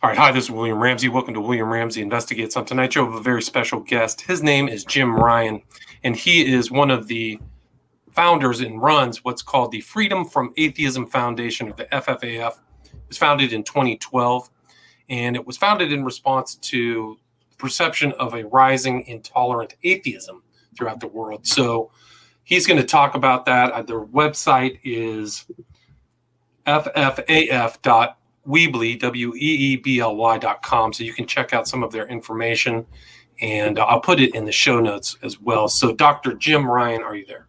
All right, hi, this is William Ramsey. Welcome to William Ramsey Investigates. On tonight's show, we have a very special guest. His name is Jim Ryan, and he is one of the founders and runs what's called the Freedom from Atheism Foundation, of the FFAF. It was founded in 2012, and it was founded in response to the perception of a rising intolerant atheism throughout the world. So he's going to talk about that. Their website is FFAF.Weebly, weebly.com, so you can check out some of their information, and I'll put it in the show notes as well. So Dr. Jim Ryan, are you there?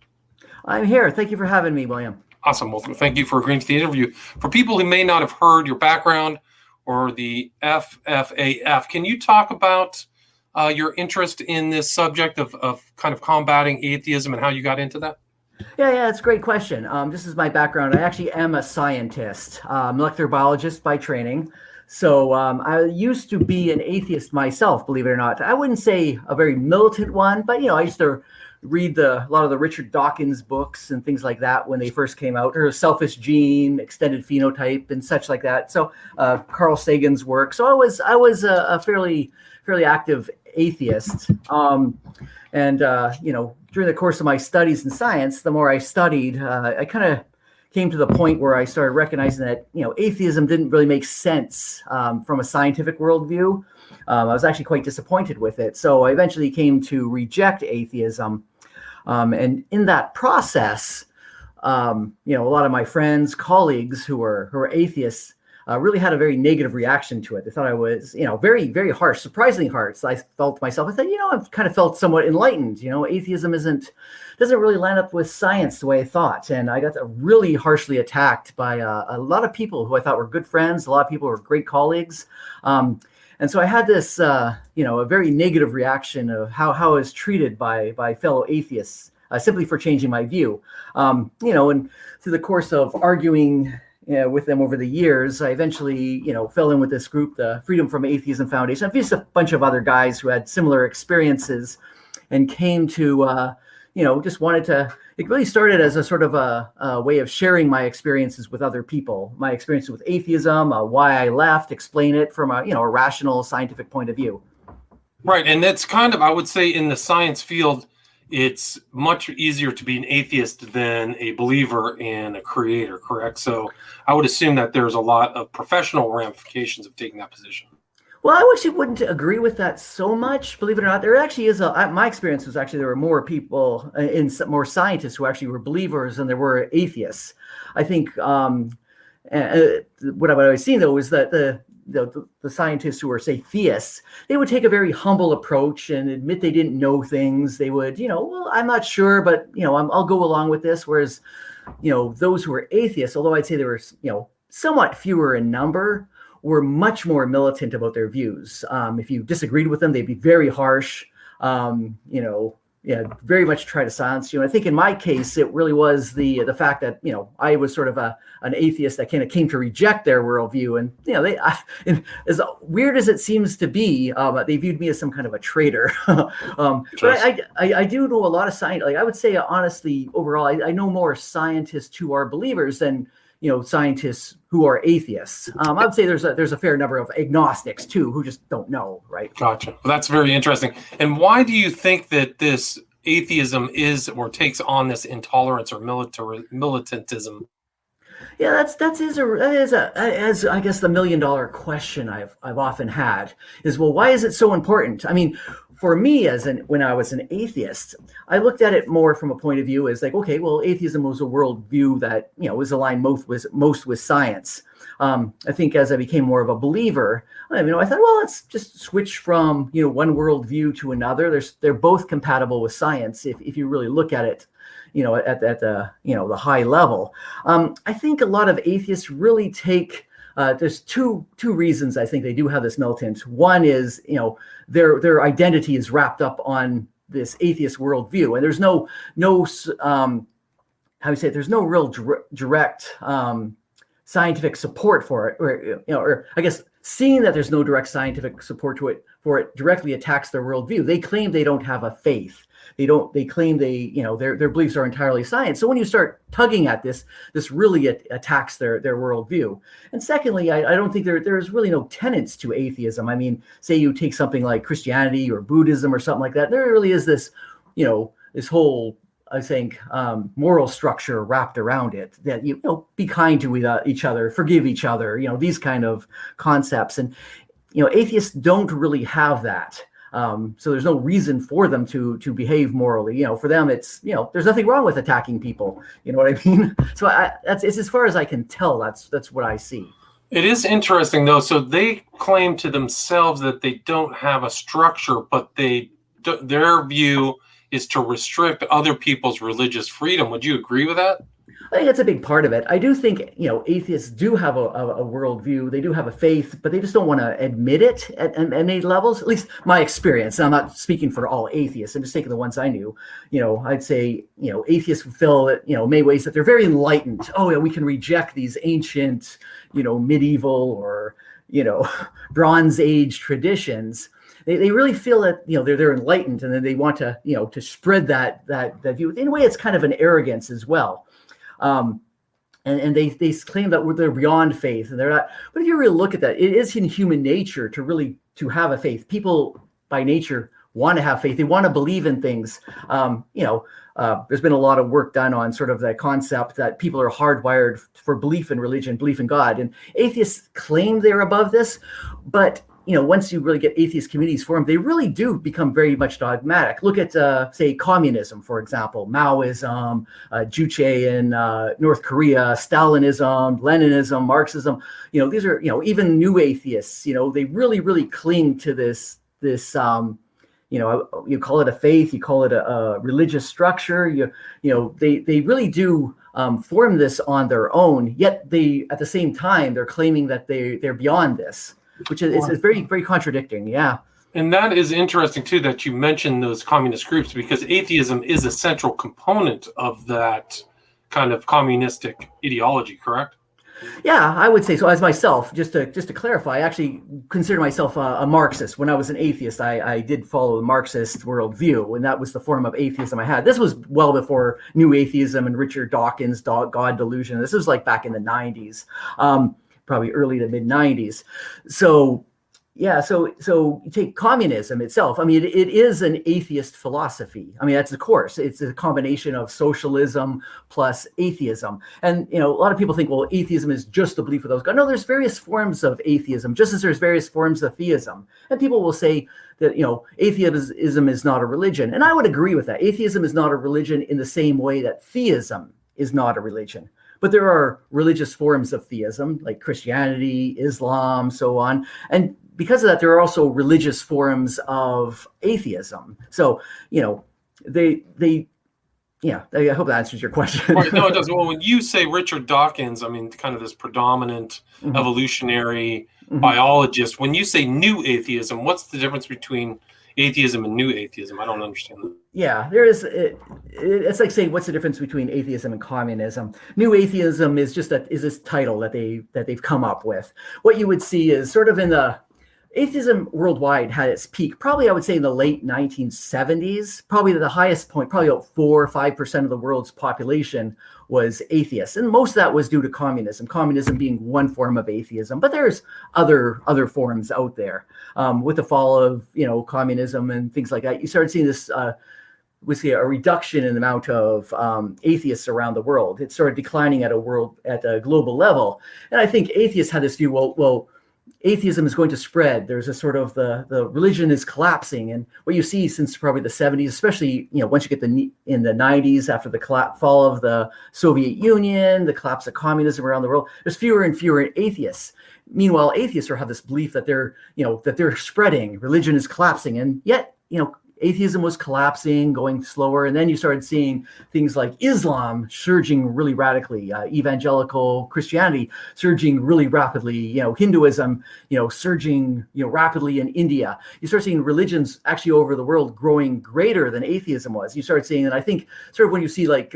I'm here. Thank you for having me, William. Awesome. Well, thank you for agreeing to the interview. For people who may not have heard your background or the FFAF, can you talk about your interest in this subject of kind of combating atheism and how you got into that? Yeah, it's a great question. This is my background. I actually am a scientist, molecular biologist by training. So I used to be an atheist myself, believe it or not. I wouldn't say a very militant one, but I used to read a lot of the Richard Dawkins books and things like that when they first came out, or Selfish Gene, Extended Phenotype, and such like that. So Carl Sagan's work. So I was a fairly active atheist. During the course of my studies in science, the more I studied, I kind of came to the point where I started recognizing that, atheism didn't really make sense from a scientific worldview. I was actually quite disappointed with it. So I eventually came to reject atheism. And in that process, a lot of my friends, colleagues who were atheists, really had a very negative reaction to it. They thought I was, very, very harsh, surprisingly harsh. So I felt to myself, I said, I've kind of felt somewhat enlightened. Atheism doesn't really line up with science the way I thought. And I got really harshly attacked by a lot of people who I thought were good friends. A lot of people who were great colleagues. And so I had this, a very negative reaction of how I was treated by fellow atheists, simply for changing my view. And through the course of arguing with them over the years, I eventually, fell in with this group, the Freedom from Atheism Foundation. I've just a bunch of other guys who had similar experiences and came to, just wanted to, it really started as a sort of a way of sharing my experiences with other people, my experiences with atheism, why I left, explain it from a rational scientific point of view. Right. And that's kind of, I would say, in the science field, it's much easier to be an atheist than a believer in a creator, correct? So I would assume that there's a lot of professional ramifications of taking that position. Well, I actually wouldn't agree with that so much, believe it or not. There actually is my experience was actually there were more people, more scientists who actually were believers than there were atheists. I think what I've always seen, though, is that the scientists who are, say, theists, they would take a very humble approach and admit they didn't know things. They would, well, I'm not sure, but, I'll go along with this. Whereas, those who were atheists, although I'd say there were, somewhat fewer in number, were much more militant about their views. If you disagreed with them, they'd be very harsh, very much try to silence you. And I think in my case, it really was the fact that, I was sort of an atheist that kind of came to reject their worldview. And, as weird as it seems to be, they viewed me as some kind of a traitor. But I do know a lot of science. Like I would say, honestly, overall, I know more scientists who are believers than, scientists who are atheists. I would say there's a fair number of agnostics too, who just don't know, right? Gotcha. Well, that's very interesting. And why do you think that this atheism is or takes on this intolerance or militantism? Yeah, that is I guess the $1 million question I've often had is, well, why is it so important? I mean, for me, when I was an atheist, I looked at it more from a point of view as like, okay, well, atheism was a worldview that was aligned most with science. I think as I became more of a believer, I thought, well, let's just switch from one worldview to another. They're both compatible with science if you really look at it, at the high level. I think a lot of atheists really take. There's two reasons I think they do have this militant. One is, their identity is wrapped up on this atheist worldview, and there's no there's no real direct scientific support for it, or I guess seeing that there's no direct scientific support for it directly attacks their worldview. They claim they don't have a faith. They claim their beliefs are entirely science. So when you start tugging at this really attacks their worldview. And secondly, I don't think there's really no tenets to atheism. I mean, say you take something like Christianity or Buddhism or something like that, there really is this, this whole, I think, moral structure wrapped around it, that be kind to each other, forgive each other, these kind of concepts. And atheists don't really have that. So there's no reason for them to behave morally. For them, it's there's nothing wrong with attacking people. You know what I mean? So it's as far as I can tell. That's what I see. It is interesting, though. So they claim to themselves that they don't have a structure, but their view is to restrict other people's religious freedom. Would you agree with that? I think that's a big part of it. I do think, atheists do have a worldview. They do have a faith, but they just don't want to admit it at many levels. At least my experience. And I'm not speaking for all atheists. I'm just taking the ones I knew. I'd say, atheists feel that, many ways that they're very enlightened. Oh, yeah, we can reject these ancient, medieval or, Bronze Age traditions. They really feel that they're enlightened, and then they want to to spread that view. In a way, it's kind of an arrogance as well. And they claim that they're beyond faith, and they're not. But if you really look at that, it is in human nature to have a faith. People by nature want to have faith. They want to believe in things. There's been a lot of work done on sort of the concept that people are hardwired for belief in religion, belief in God, and atheists claim they're above this, but once you really get atheist communities formed, they really do become very much dogmatic. Look at, say, communism, for example, Maoism, Juche in North Korea, Stalinism, Leninism, Marxism. These are, even new atheists, they really, really cling to this, you call it a faith, you call it a religious structure. They really do form this on their own, yet at the same time, they're claiming that they're beyond this. Which is it's very, very contradicting. Yeah. And that is interesting, too, that you mentioned those communist groups, because atheism is a central component of that kind of communistic ideology, correct? Yeah, I would say so. As myself, just to clarify, I actually consider myself a Marxist. When I was an atheist, I did follow the Marxist worldview, and that was the form of atheism I had. This was well before New Atheism and Richard Dawkins' God delusion. This was like back in the 90s. Probably early to mid 90s. So you take communism itself. I mean, it is an atheist philosophy. I mean, that's the course. It's a combination of socialism plus atheism. And, a lot of people think, well, atheism is just the belief of those God. No, there's various forms of atheism, just as there's various forms of theism. And people will say that, atheism is not a religion. And I would agree with that. Atheism is not a religion in the same way that theism is not a religion. But there are religious forms of theism, like Christianity, Islam, so on. And because of that, there are also religious forms of atheism. So, I hope that answers your question. Right, no, it does. Well, when you say Richard Dawkins, I mean, kind of this predominant evolutionary biologist, when you say new atheism, what's the difference between atheism and new atheism? I don't understand that. Yeah, there is. It's like saying, what's the difference between atheism and communism? New atheism is just is this title that they've come up with. What you would see is sort of in the atheism worldwide had its peak, probably I would say in the late 1970s. Probably the highest point, probably about 4 or 5% of the world's population was atheists, and most of that was due to communism. Communism being one form of atheism, but there's other forms out there. With the fall of communism and things like that, you started seeing this. We see a reduction in the amount of atheists around the world. It started declining at a global level, and I think atheists had this view. Well, atheism is going to spread. There's a sort of the religion is collapsing, and what you see since probably the 70s, especially once you get in the 90s after the fall of the Soviet Union, the collapse of communism around the world, there's fewer and fewer atheists. Meanwhile, atheists have this belief that they're spreading, religion is collapsing, and yet atheism was collapsing, going slower, and then you started seeing things like Islam surging really radically, evangelical Christianity surging really rapidly, Hinduism, surging, rapidly in India. You start seeing religions actually over the world growing greater than atheism was. You start seeing, and I think sort of when you see I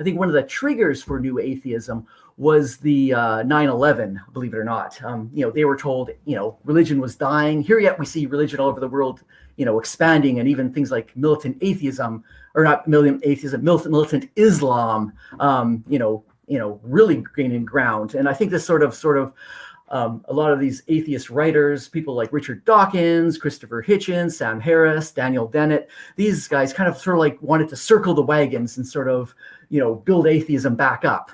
think one of the triggers for new atheism was the 9/11, believe it or not. They were told, religion was dying. Here yet we see religion all over the world, expanding, and even things like militant atheism, or not militant atheism, militant Islam, really gaining ground. And I think this sort of a lot of these atheist writers, people like Richard Dawkins, Christopher Hitchens, Sam Harris, Daniel Dennett, these guys kind of sort of like wanted to circle the wagons and sort of, build atheism back up.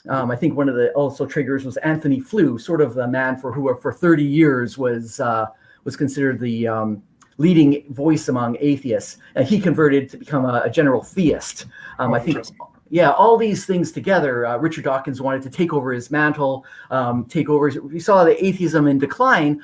I think one of the also triggers was Anthony Flew, sort of the man who for 30 years was considered the leading voice among atheists, and he converted to become a general theist. I think. Yeah, all these things together, Richard Dawkins wanted to take over his mantle, take over. We saw the atheism in decline,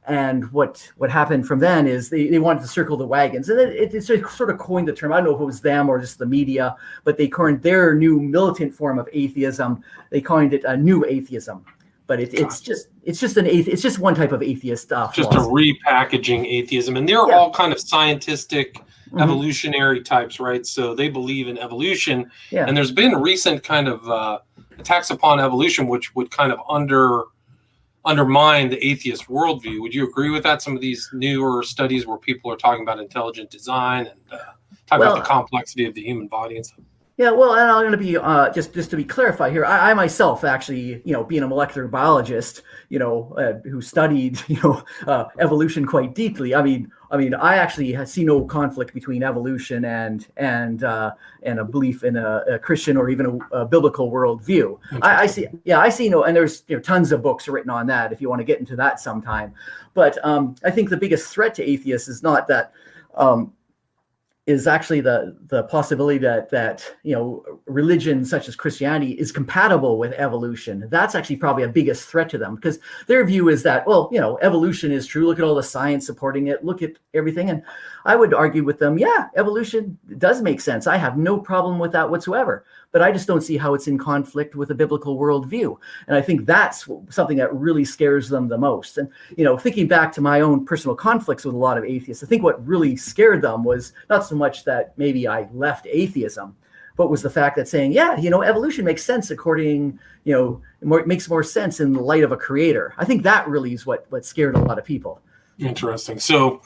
and what happened from then is they wanted to circle the wagons, and it sort of coined the term. I don't know if it was them or just the media, but they coined their new militant form of atheism. They coined it a new atheism, but it's just one type of atheist stuff. Just a repackaging atheism, and they're all kind of scientific. Evolutionary types, right? So they believe in evolution, and there's been recent kind of attacks upon evolution, which would kind of undermine the atheist worldview. Would you agree with that? Some of these newer studies where people are talking about intelligent design and talking about the complexity of the human body and stuff. Yeah, well, and I'm going to be just to be clarified here. I myself actually, being a molecular biologist, who studied, evolution quite deeply. I mean, I actually see no conflict between evolution and a belief in a Christian or even a biblical worldview. I see no, and there's tons of books written on that if you want to get into that sometime. But I think the biggest threat to atheists is not that. Is actually the possibility that religion such as Christianity is compatible with evolution. That's actually probably a biggest threat to them, because their view is that, evolution is true. Look at all the science supporting it. Look at everything. And I would argue with them, evolution does make sense. I have no problem with that whatsoever. But I just don't see how it's in conflict with a biblical worldview. And I think that's something that really scares them the most. And, thinking back to my own personal conflicts with a lot of atheists, I think what really scared them was not so much that maybe I left atheism, but was the fact that saying, evolution makes sense according, it makes more sense in the light of a creator. I think that really is what scared a lot of people. Interesting. So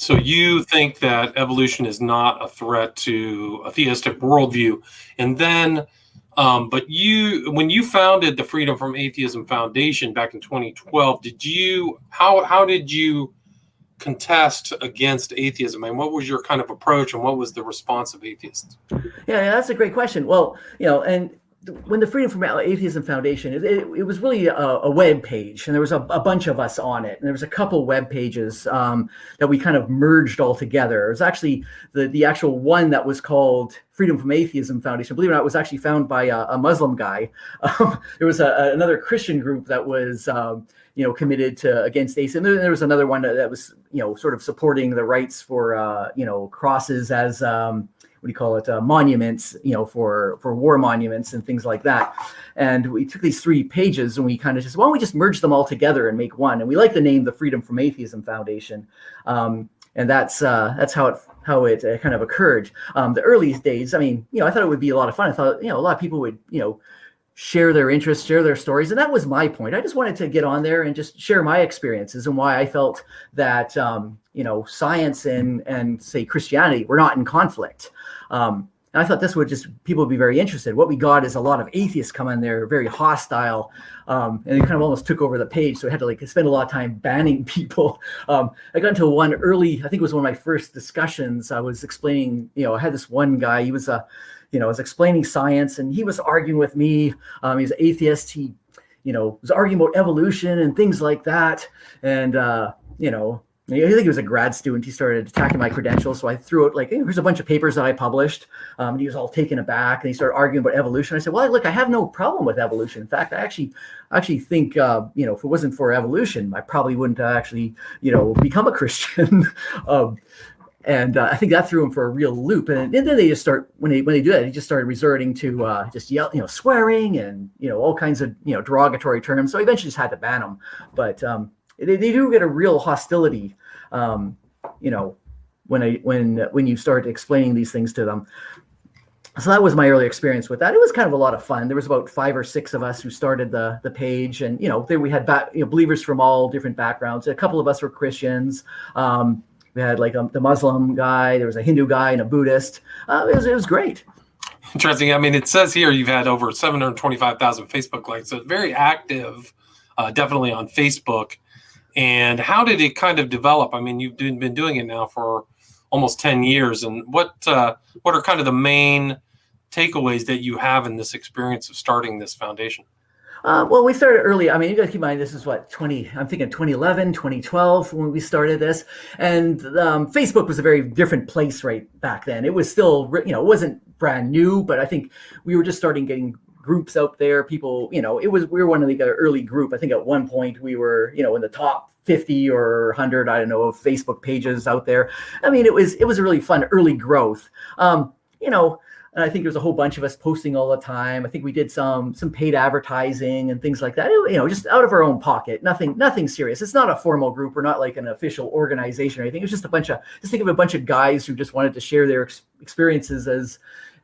you think that evolution is not a threat to a theistic worldview, and then, but when you founded the Freedom from Atheism Foundation back in 2012, how did you contest against atheism, and what was your kind of approach, and what was the response of atheists? Yeah, that's a great question. Well, and when the Freedom from Atheism Foundation, it was really a web page, and there was a bunch of us on it, and there was a couple web pages that we kind of merged all together. It was actually the actual one that was called Freedom from Atheism Foundation. Believe it or not, it was actually found by a Muslim guy. There was another Christian group that was committed against atheism. There was another one that was sort of supporting the rights for crosses as monuments, for war monuments and things like that. And we took these 3 pages and we kind of why don't we just merge them all together and make one? And we like the name, the Freedom from Atheism Foundation. And that's how it kind of occurred. The earliest days, I thought it would be a lot of fun. I thought, a lot of people would, share their interests, share their stories. And that was my point. I just wanted to get on there and just share my experiences and why I felt that, science and say Christianity were not in conflict. And I thought people would be very interested. What we got is a lot of atheists come in there, very hostile, and they kind of almost took over the page. So I had to spend a lot of time banning people. I got into one early, I think it was one of my first discussions. I was explaining, I had this one guy, he was was explaining science, and he was arguing with me. He was an atheist. He, was arguing about evolution and things like that. And, I think he was a grad student. He started attacking my credentials. So I threw out here's a bunch of papers that I published. And he was all taken aback, and he started arguing about evolution. I said, well, look, I have no problem with evolution. In fact, I actually think, if it wasn't for evolution, I probably wouldn't actually, become a Christian. And I think that threw him for a real loop. And then they just start, when they do that, he just started resorting to just yell, swearing and, all kinds of, derogatory terms. So I eventually just had to ban them. But they do get a real hostility, when you start explaining these things to them. So that was my early experience with that. It was kind of a lot of fun. There was about 5 or 6 of us who started the page, and there we had believers from all different backgrounds. A couple of us were Christians. We had like the Muslim guy. There was a Hindu guy and a Buddhist. It was great. Interesting. I mean, it says here you've had over 725,000 Facebook likes, so it's very active, definitely on Facebook. And how did it kind of develop? I mean, you've been doing it now for almost 10 years. And what are kind of the main takeaways that you have in this experience of starting this foundation? Well, we started early. I mean, you got to keep in mind, this is I'm thinking 2011, 2012 when we started this. And Facebook was a very different place right back then. It was still, it wasn't brand new, but I think we were just starting getting groups out there. People, we were one of the early group. I think at one point we were, in the top 50 or 100, I don't know, of Facebook pages out there. I mean, it was a really fun early growth. And I think there's a whole bunch of us posting all the time. I think we did some paid advertising and things like that, just out of our own pocket, nothing serious. It's not a formal group. We're not like an official organization or anything. It's just think of a bunch of guys who just wanted to share their experiences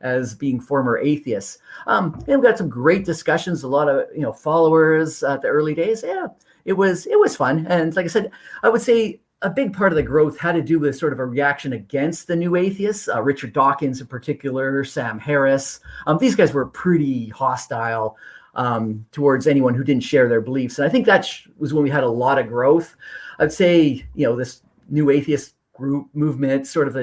as being former atheists. And we got some great discussions, a lot of, followers at the early days. Yeah, it was fun. And like I said, I would say a big part of the growth had to do with sort of a reaction against the new atheists, Richard Dawkins in particular, Sam Harris. These guys were pretty hostile towards anyone who didn't share their beliefs. And I think that was when we had a lot of growth. I'd say, this new atheist group movement, sort of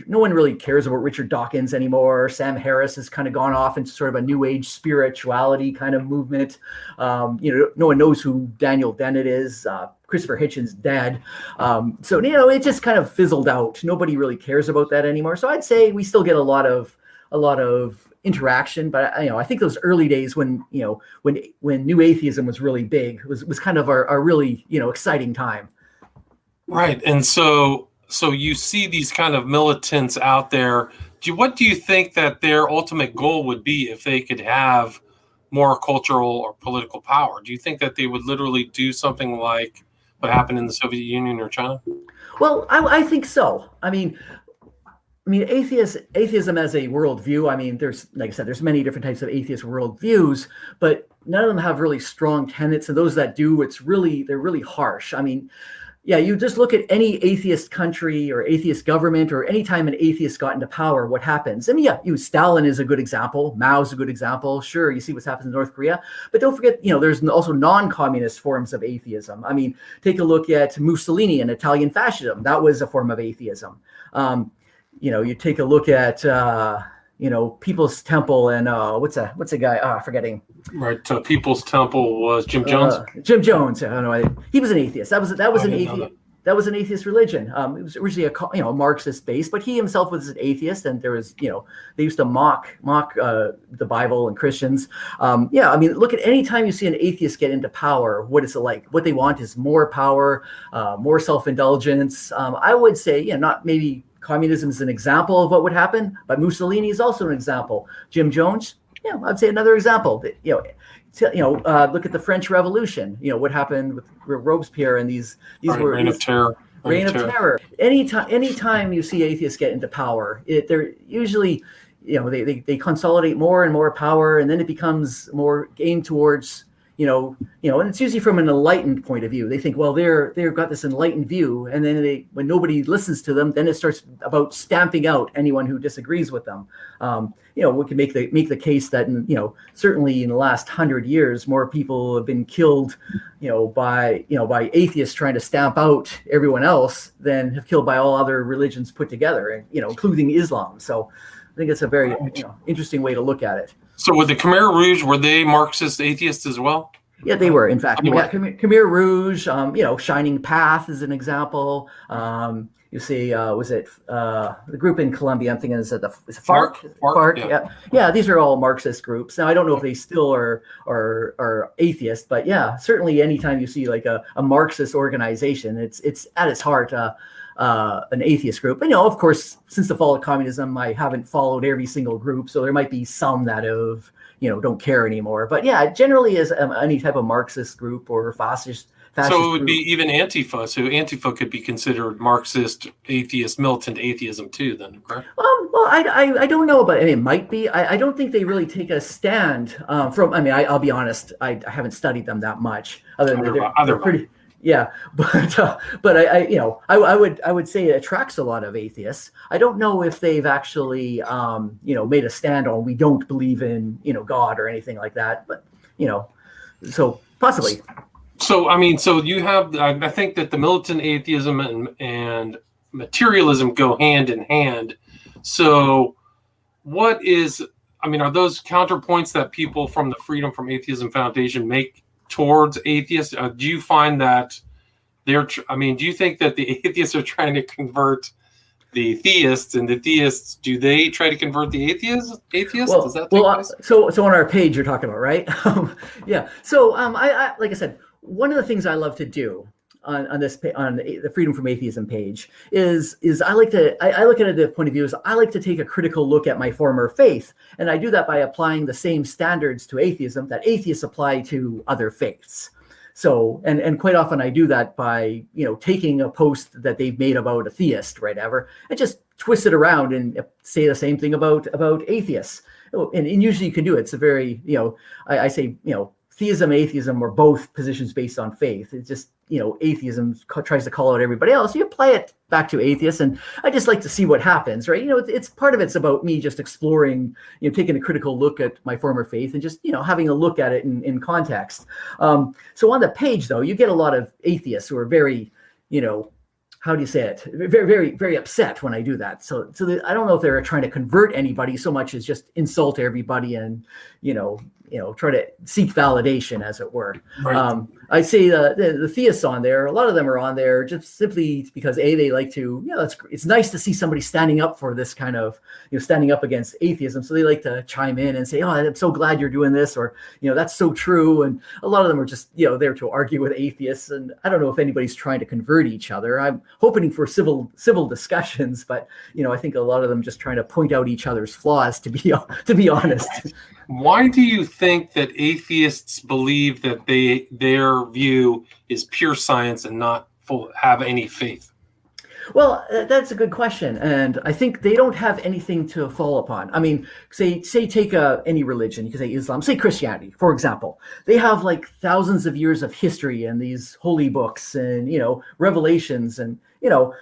no one really cares about Richard Dawkins anymore. Sam Harris has kind of gone off into sort of a new age spirituality kind of movement. No one knows who Daniel Dennett is. Christopher Hitchens dead. So it just kind of fizzled out. Nobody really cares about that anymore. So I'd say we still get a lot of interaction, but I think those early days when new atheism was really big was kind of our really exciting time. Right. And so you see these kind of militants out there. What do you think that their ultimate goal would be if they could have more cultural or political power? Do you think that they would literally do something like what happened in the Soviet Union or China? Well, I think so. I mean, atheism as a worldview. I mean, like I said, there's many different types of atheist worldviews, but none of them have really strong tenets. And those that do, they're really harsh. I mean, yeah, you just look at any atheist country or atheist government, or any time an atheist got into power, what happens? I mean, yeah, Stalin is a good example. Mao's a good example. Sure, you see what's happened in North Korea. But don't forget, there's also non-communist forms of atheism. I mean, take a look at Mussolini and Italian fascism. That was a form of atheism. You take a look at, People's Temple and what's a guy? Forgetting. Right. People's Temple was Jim Jones. Jim Jones. I don't know. He was an atheist. That was an atheist. That was an atheist religion. It was originally a Marxist base, but he himself was an atheist, and there was they used to mock the Bible and Christians. I mean, look at any time you see an atheist get into power, what is it like? What they want is more power, more self-indulgence. I would say, not maybe. Communism is an example of what would happen, but Mussolini is also an example. Jim Jones, I'd say another example. Look at the French Revolution. What happened with Robespierre and these were Reign of Terror. Reign of Terror. Anytime you see atheists get into power, they're usually, they consolidate more and more power, and then it becomes more aimed towards. And it's usually from an enlightened point of view. They think, well, they've got this enlightened view, and then when nobody listens to them, then it starts about stamping out anyone who disagrees with them. We can make the case that, certainly in the last 100 years, more people have been killed, by atheists trying to stamp out everyone else than have killed by all other religions put together, including Islam. So I think it's a very interesting way to look at it. So with the Khmer Rouge, were they Marxist atheists as well? Yeah, they were. In fact, Khmer Rouge, Shining Path is an example. You see, was it the group in Colombia? I'm thinking is it FARC? FARC. Yeah. These are all Marxist groups. Now, I don't know if they still are atheists, but yeah, certainly anytime you see like a Marxist organization, it's at its heart an atheist group. And, of course, since the fall of communism, I haven't followed every single group. So there might be some that don't care anymore. But yeah, generally as any type of Marxist group or fascist So it would group. be even Antifa. So Antifa could be considered Marxist, atheist, militant atheism too. Then, correct? Well, I don't know, but I mean, it might be. I don't think they really take a stand from. I mean, I'll be honest. I haven't studied them that much. Other than they're pretty. Yeah, but I would say it attracts a lot of atheists. I don't know if they've actually made a stand on we don't believe in God or anything like that. But so possibly. So I mean, so you have. I think that the militant atheism and materialism go hand in hand. So, what is? I mean, are those counterpoints that people from the Freedom from Atheism Foundation make towards atheists? Do you find that they're? I mean, do you think that the atheists are trying to convert the theists, and the theists do they try to convert the atheists? Well, does that take place? So on our page you're talking about, right? Yeah. So I like I said, one of the things I love to do on the Freedom from Atheism page is I look at it the point of view is I like to take a critical look at my former faith, and I do that by applying the same standards to atheism that atheists apply to other faiths. So and quite often I do that by taking a post that they've made about a theist, right, ever, and just twist it around and say the same thing about atheists. And usually you can do it. It's a very I say theism, atheism are both positions based on faith. It's just, atheism tries to call out everybody else. You apply it back to atheists, and I just like to see what happens, right? It's part of it's about me just exploring, taking a critical look at my former faith and just, having a look at it in context. So on the page, though, you get a lot of atheists who are very, how do you say it? Very, very, very upset when I do that. So I don't know if they're trying to convert anybody so much as just insult everybody and, try to seek validation, as it were. Right. I say the theists on there, a lot of them are on there just simply because they like to, it's nice to see somebody standing up for this kind of, standing up against atheism. So they like to chime in and say, oh, I'm so glad you're doing this, or, that's so true. And a lot of them are just, there to argue with atheists. And I don't know if anybody's trying to convert each other. I'm hoping for civil discussions, but, I think a lot of them just trying to point out each other's flaws, to be honest. Why do you think that atheists believe that their view is pure science and not have any faith? Well, that's a good question, and I think they don't have anything to fall upon. I mean, say take any religion. You could say Islam, say Christianity, for example. They have like thousands of years of history and these holy books and revelations and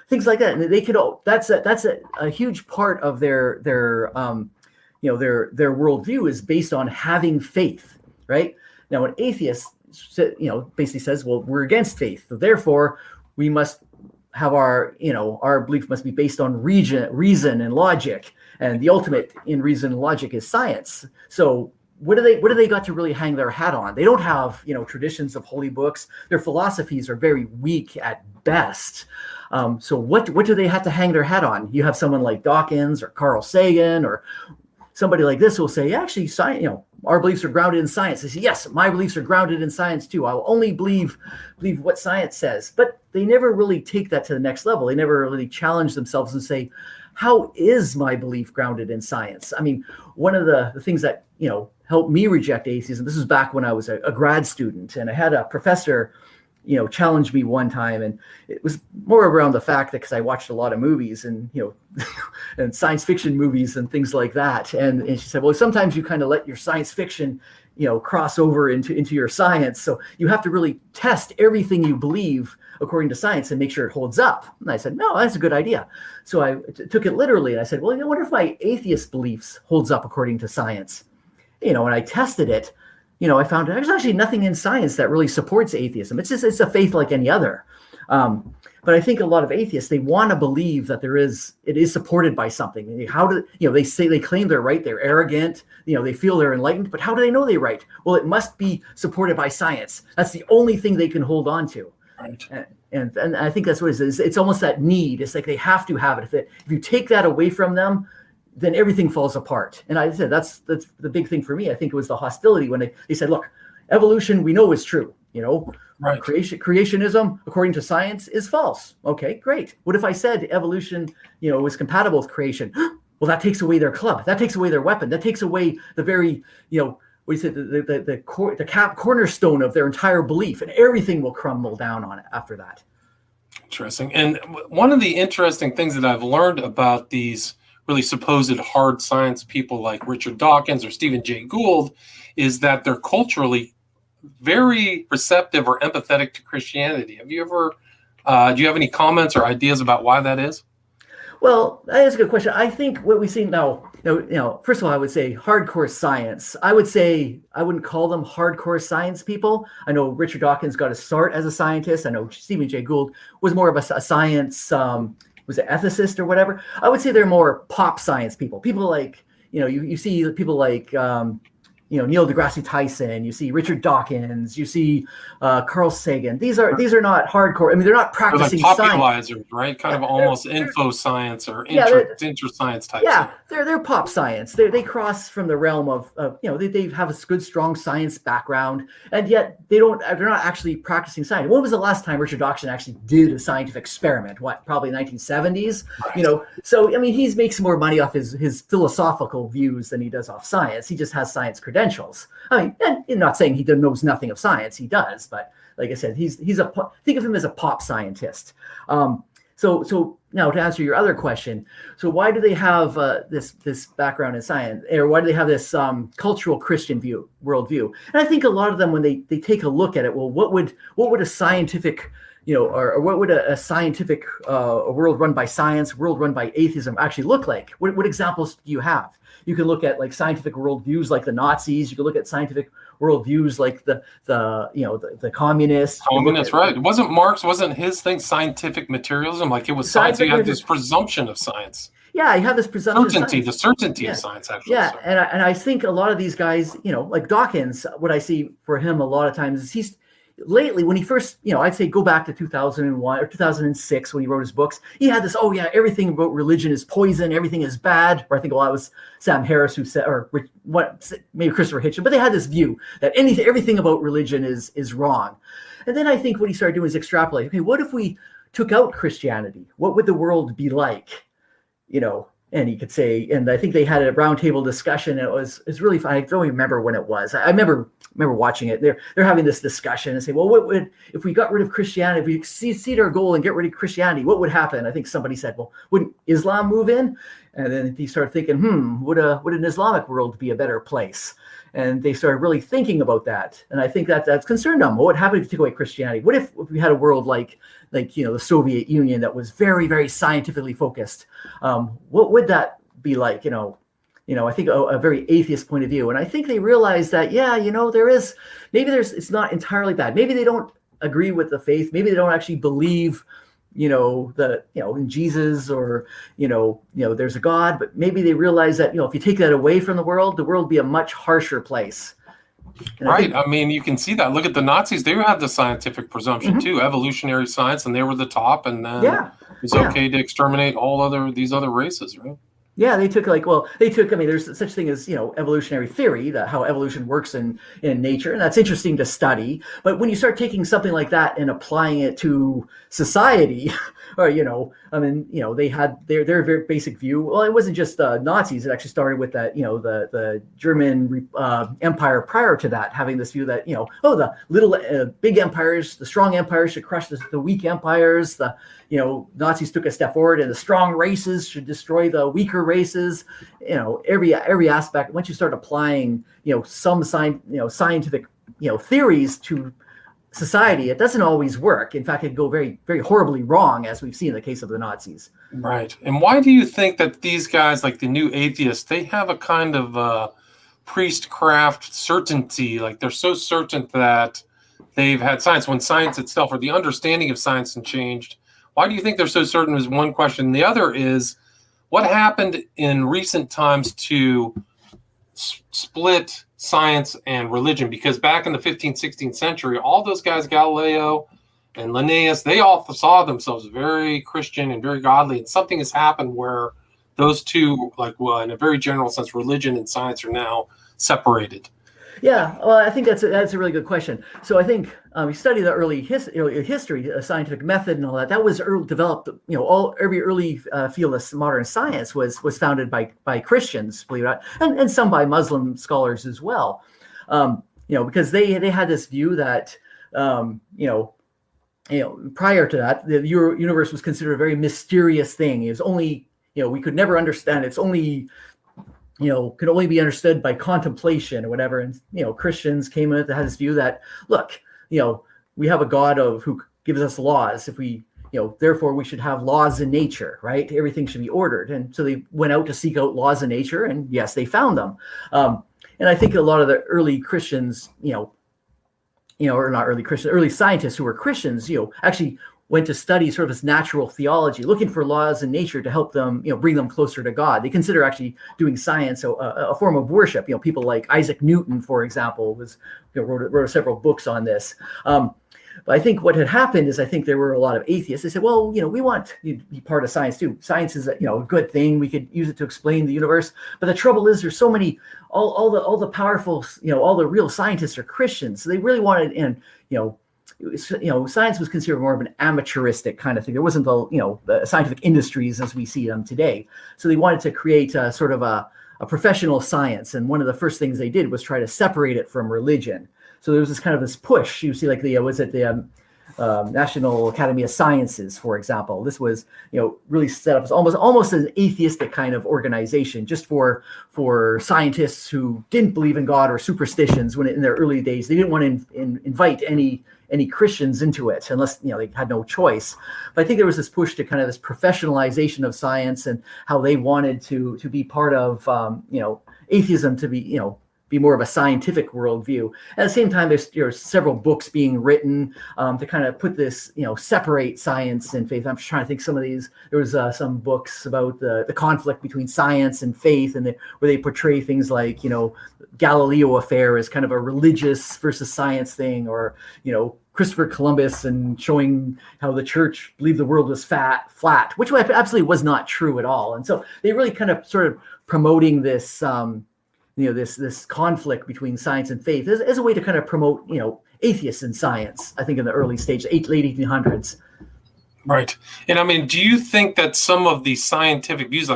things like that. And they could that's a huge part of their worldview is based on having faith, right? Now, an atheist, basically says, well, we're against faith, so therefore we must have our belief must be based on reason and logic, and the ultimate in reason and logic is science. So what do they got to really hang their hat on? They don't have traditions of holy books. Their philosophies are very weak at best. So what do they have to hang their hat on? You have someone like Dawkins or Carl Sagan or somebody like this will say, actually, science, our beliefs are grounded in science. They say, yes, my beliefs are grounded in science too. I'll only believe what science says. But they never really take that to the next level. They never really challenge themselves and say, how is my belief grounded in science? I mean, one of the things that, helped me reject atheism, this was back when I was a grad student, and I had a professor challenged me one time, and it was more around the fact that because I watched a lot of movies and and science fiction movies and things like that, and she said, well, sometimes you kind of let your science fiction cross over into your science, so you have to really test everything you believe according to science and make sure it holds up. And I said, no, that's a good idea. So I took it literally, and I said, well, I wonder if my atheist beliefs holds up according to science. And I tested it. I found there's actually nothing in science that really supports atheism. It's a faith like any other. But I think a lot of atheists, they want to believe that it is supported by something. How do they claim they're right? They're arrogant. They feel they're enlightened. But how do they know they're right? Well, it must be supported by science. That's the only thing they can hold on to. Right. And I think that's what it is. It's almost that need. It's like they have to have it. If you take that away from them, then everything falls apart. And I said, that's the big thing for me. I think it was the hostility when they said, look, evolution, we know is true. Right. Creationism, according to science, is false. Okay, great. What if I said evolution, was compatible with creation? Well, that takes away their club. That takes away their weapon. That takes away the very, we say the cornerstone of their entire belief, and everything will crumble down on it after that. Interesting. And one of the interesting things that I've learned about these really supposed hard science people like Richard Dawkins or Stephen Jay Gould is that they're culturally very receptive or empathetic to Christianity. Have you ever, do you have any comments or ideas about why that is? Well, that is a good question. I think what we see now, first of all, I would say hardcore science. I would say I wouldn't call them hardcore science people. I know Richard Dawkins got a start as a scientist. I know Stephen Jay Gould was more of a science, was an ethicist or whatever. I would say they're more pop science people. People like, you see people like, Neil deGrasse Tyson, you see Richard Dawkins, you see Carl Sagan. These are not hardcore. I mean, they're not practicing like science, right? Kind of almost info science or inter science type. Yeah, they're pop science. They cross from the realm of they have a good strong science background, and yet they're not actually practicing science. When was the last time Richard Dawkins actually did a scientific experiment? What, probably 1970s? Right. So I mean, he makes more money off his philosophical views than he does off science. He just has science credentials. I mean, and I'm not saying he knows nothing of science. He does, but like I said, think of him as a pop scientist. So now to answer your other question, so why do they have this background in science, or why do they have this cultural Christian worldview? And I think a lot of them, when they take a look at it, well, what would a scientific or what would a scientific a world run by science, world run by atheism actually look like? What examples do you have? You can look at like scientific worldviews like the Nazis. You can look at scientific worldviews like the communists. Communists, right? Wasn't his thing scientific materialism? Like it was science. You had this presumption of science. Yeah, you have this presumption of science. The certainty of science, actually. Yeah, and I think a lot of these guys, like Dawkins, what I see for him a lot of times is he's lately, when he first, I'd say go back to 2001 or 2006 when he wrote his books, he had this, everything about religion is poison, everything is bad. Or I think a lot was Sam Harris who said, or maybe Christopher Hitchens, but they had this view that everything about religion is wrong. And then I think what he started doing is extrapolate. Okay, what if we took out Christianity? What would the world be like? And he could say, and I think they had a roundtable discussion. And it's really fun. I don't even remember when it was. I remember watching it. They're having this discussion and say, well, what would, if we got rid of Christianity, if we exceed our goal and get rid of Christianity, what would happen? I think somebody said, well, wouldn't Islam move in? And then he started thinking, would an Islamic world be a better place? And they started really thinking about that. And I think that's concerned them. What happened if you took away Christianity? What if we had a world like the Soviet Union that was very, very scientifically focused? What would that be like? I think a very atheist point of view. And I think they realize that, it's not entirely bad. Maybe they don't agree with the faith. Maybe they don't actually believe in Jesus or, there's a God, but maybe they realize that, if you take that away from the world would be a much harsher place. And right. I mean, you can see that. Look at the Nazis. They had the scientific presumption too, evolutionary science, and they were the top. And then it's okay to exterminate these other races, right? Yeah, there's such thing as, evolutionary theory, how evolution works in nature, and that's interesting to study. But when you start taking something like that and applying it to society, or, they had their very basic view. Well, it wasn't just Nazis. It actually started with that, the German empire prior to that, having this view that, the little big empires, the strong empires should crush the weak empires. Nazis took a step forward, and the strong races should destroy the weaker races. Every aspect. Once you start applying, some scientific, theories to society, it doesn't always work. In fact, it can go very, very horribly wrong, as we've seen in the case of the Nazis. Right. And why do you think that these guys, like the new atheists, they have a kind of priestcraft certainty? Like they're so certain that they've had science when science itself, or the understanding of science, has changed. Why do you think they're so certain is one question. The other is, what happened in recent times to split science and religion? Because back in the 15th, 16th century, all those guys, Galileo and Linnaeus, they all saw themselves very Christian and very godly. And something has happened where those two, in a very general sense, religion and science are now separated. Yeah, well, I think that's a really good question. So I think we study the early history, scientific method, and all that. That was developed. Every early field of modern science was founded by Christians, believe it or not, and some by Muslim scholars as well. Because they had this view that, prior to that, the universe was considered a very mysterious thing. It was only, we could never understand it. It's only, could only be understood by contemplation or whatever. And, Christians came in that had this view that, look, we have a God who gives us laws. If we, therefore we should have laws in nature, right? Everything should be ordered. And so they went out to seek out laws in nature, and yes, they found them. And I think a lot of the early Christians, or not early Christians, early scientists who were Christians, actually went to study sort of this natural theology, looking for laws in nature to help them, bring them closer to God. They consider actually doing science a form of worship. People like Isaac Newton, for example, wrote several books on this. But I think what had happened is I think there were a lot of atheists. They said, well, we want you to be part of science too. Science is a good thing. We could use it to explain the universe. But the trouble is there's so many, all the powerful, all the real scientists are Christians. So they really wanted, and, science was considered more of an amateuristic kind of thing. There wasn't the scientific industries as we see them today. So they wanted to create a sort of a professional science. And one of the first things they did was try to separate it from religion. So there was this push. You see, like the National Academy of Sciences, for example. This was, really set up as almost an atheistic kind of organization, just for scientists who didn't believe in God or superstitions. When in their early days, they didn't want to invite any Christians into it unless they had no choice. But I think there was this push to kind of this professionalization of science and how they wanted to be part of atheism to be more of a scientific worldview. At the same time, there's several books being written to kind of put this, separate science and faith. I'm just trying to think some of these. There was some books about the conflict between science and faith, and where they portray things like, Galileo affair as kind of a religious versus science thing, or, Christopher Columbus and showing how the church believed the world was flat, which absolutely was not true at all. And so they really kind of sort of promoting this, this conflict between science and faith as a way to kind of promote, atheists in science, I think in the early stage, late 1800s. Right. And do you think that some of the scientific views,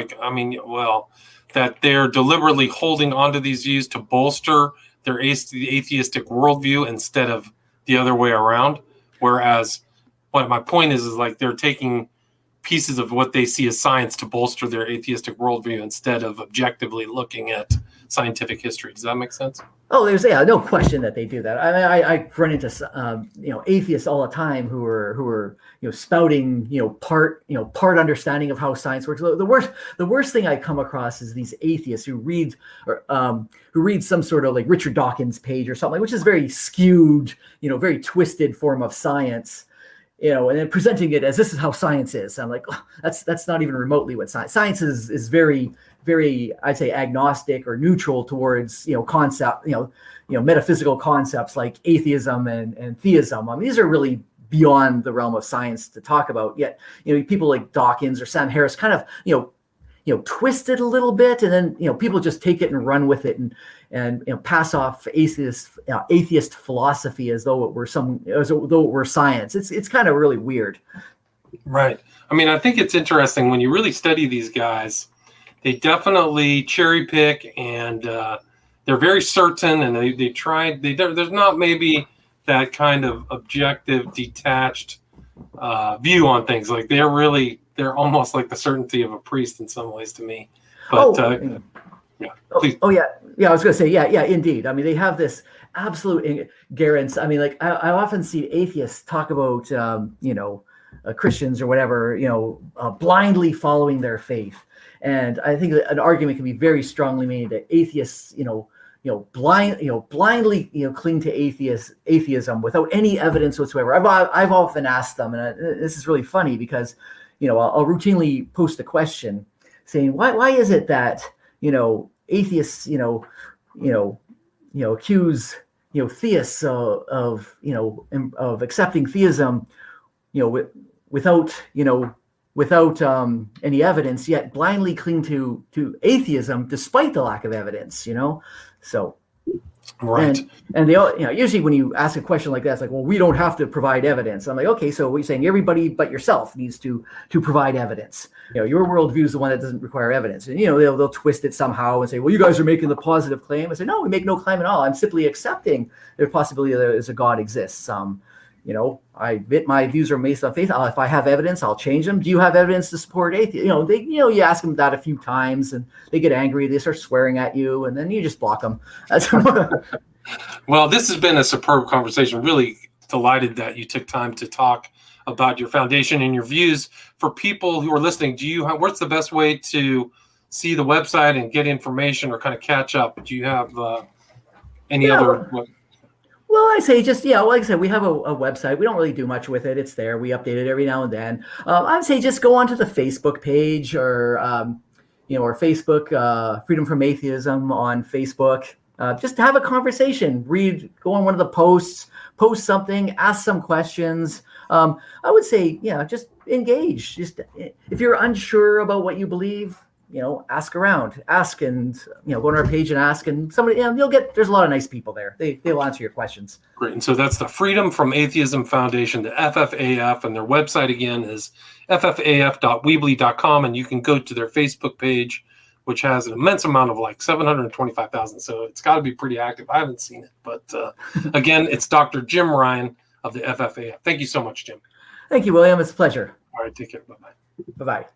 that they're deliberately holding onto these views to bolster their atheistic worldview instead of the other way around? Whereas what my point is like they're taking pieces of what they see as science to bolster their atheistic worldview instead of objectively looking at scientific history. Does that make sense? Oh, there's no question that they do that. I run into atheists all the time who are spouting part understanding of how science works. The worst thing I come across is these atheists who read some sort of like Richard Dawkins page or something, which is very skewed, very twisted form of science. And then presenting it as this is how science is. I'm like, oh, that's not even remotely what science is. Very, very, I'd say, agnostic or neutral towards concept, metaphysical concepts like atheism and theism. These are really beyond the realm of science to talk about. Yet, people like Dawkins or Sam Harris kind of, twist it a little bit, and then people just take it and run with it and pass off atheist philosophy as though it were science. It's kind of really weird. Right. I think it's interesting when you really study these guys. They definitely cherry pick, and they're very certain, and there's not maybe that kind of objective, detached view on things. Like they're almost like the certainty of a priest in some ways to me. But yeah, please. I was going to say, yeah, indeed. They have this absolute guarantee. I often see atheists talk about, Christians or whatever, blindly following their faith. And I think that an argument can be very strongly made that atheists, blindly, cling to atheism without any evidence whatsoever. I've often asked them, and this is really funny because, I'll routinely post a question saying, why is it that, atheists, accuse, theists of accepting theism, without any evidence, yet blindly cling to atheism despite the lack of evidence, So Right. And they all, usually when you ask a question like that, it's like, well, we don't have to provide evidence. I'm like, okay, so we're saying everybody but yourself needs to provide evidence. Your worldview is the one that doesn't require evidence. And, they'll twist it somehow and say, well, you guys are making the positive claim. I say, no, we make no claim at all. I'm simply accepting the possibility that there's a God exists. I admit my views are based on faith. If I have evidence, I'll change them. Do you have evidence to support atheism? You ask them that a few times and they get angry. They start swearing at you, and then you just block them. Well, this has been a superb conversation. Really delighted that you took time to talk about your foundation and your views. For people who are listening, what's the best way to see the website and get information or kind of catch up? Do you have any other? Well, I say like I said, we have a website. We don't really do much with it. It's there. We update it every now and then. I'd say just go onto the Facebook page or Facebook, Freedom from Atheism on Facebook. Just have a conversation. Go on one of the post something, ask some questions. I would say, just engage. Just if you're unsure about what you believe, ask around, and, go on our page and ask, and somebody, there's a lot of nice people there. They'll answer your questions. Great. And so that's the Freedom from Atheism Foundation, the FFAF, and their website again is ffaf.weebly.com. And you can go to their Facebook page, which has an immense amount of 725,000. So it's got to be pretty active. I haven't seen it, but again, it's Dr. Jim Ryan of the FFAF. Thank you so much, Jim. Thank you, William. It's a pleasure. All right. Take care. Bye-bye. Bye-bye.